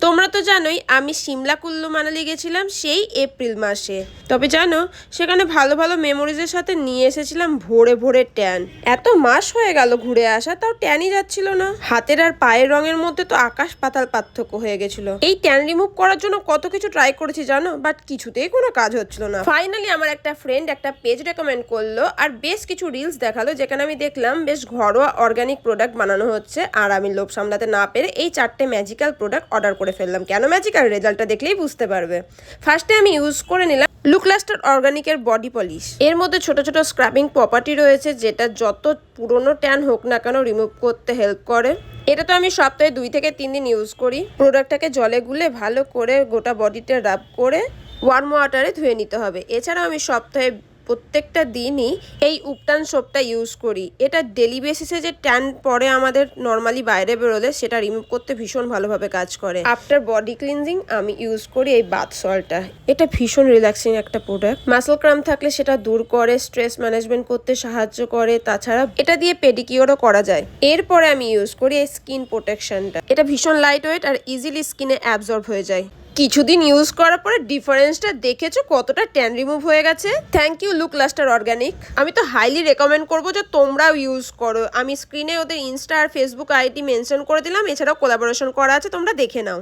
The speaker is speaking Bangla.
তোমরা তো জানোই আমি সিমলা কুল্লু মানালি গেছিলাম সেই এপ্রিল মাসে। তবে জানো সেখানে ভালো ভালো মেমোরিজের সাথে নিয়ে এসেছিলাম ভোরে ভোরে ট্যান। এত মাস হয়ে গেল ঘুরে আসা, তাও ট্যানই যাচ্ছিল না। হাতের আর পায়ের রঙের মধ্যে তো আকাশ পাতাল পার্থক্য হয়ে গেছিল। এই ট্যান রিমুভ করার জন্য কত কিছু ট্রাই করেছি জানো, বাট কিছুতেই কোনো কাজ হচ্ছিল না। ফাইনালি আমার একটা ফ্রেন্ড একটা পেজ রেকমেন্ড করলো আর বেশ কিছু রিলস দেখালো, যেখানে আমি দেখলাম বেশ ঘরোয়া অর্গানিক প্রোডাক্ট বানানো হচ্ছে। আর আমি লোভ সামলাতে না পেরে এই 4টে ম্যাজিক্যাল প্রোডাক্ট অর্ডার করে ফেললাম। কেন ম্যাজিক্যাল, রেজাল্টটা দেখলেই বুঝতে পারবে। ফার্স্টে আমি ইউজ করে নিলাম লুক লাস্টার অর্গানিকের বডি পলিশ। এর মধ্যে ছোট ছোট স্ক্রাবিং প্রপার্টি রয়েছে, যেটা যত পুরনো ট্যান হোক না কেন রিমুভ করতে হেল্প করে। এটা তো আমি সপ্তাহে 2 থেকে 3 দিন ইউজ করি। প্রোডাক্টটাকে জলে গুলে ভালো করে গোটা বডিতে রাব করে ওয়ার্ম ওয়াটারে ধুয়ে নিতে হবে। এছাড়াও আমি সপ্তাহে প্রত্যেকটা দিনই এই উপটান সোপটা ইউজ করি। এটা ডেলি বেসিসে যে ট্যান পরে আমাদের নর্মালি বাইরে বেরোলে সেটা রিমুভ করতে ভীষণ ভালোভাবে কাজ করে। আফটার বডি ক্লিনজিং আমি ইউজ করি এই বাথ সল্টটা। এটা ভীষণ রিল্যাক্সিং একটা প্রোডাক্ট। মাসল ক্রাম থাকলে সেটা দূর করে, স্ট্রেস ম্যানেজমেন্ট করতে সাহায্য করে। তাছাড়া এটা দিয়ে পেডিকিওরও করা যায়। এরপরে আমি ইউজ করি এই স্কিন প্রোটেকশনটা। এটা ভীষণ লাইট ওয়েট আর ইজিলি স্কিনে অ্যাবজর্ব হয়ে যায়। কিছুদিন ইউজ করার পরে ডিফারেন্সটা দেখেছো কতটা ট্যান রিমুভ হয়ে গেছে। Thank you look luster organic. আমি তো হাইলি রেকমেন্ড করবো যে তোমরাও ইউজ করো। আমি স্ক্রিনে ওদের ইনস্টা আর ফেসবুক আইডি মেনশন করে দিলাম, এছাড়াও কোলাবোরেশন করা আছে, তোমরা দেখে নাও।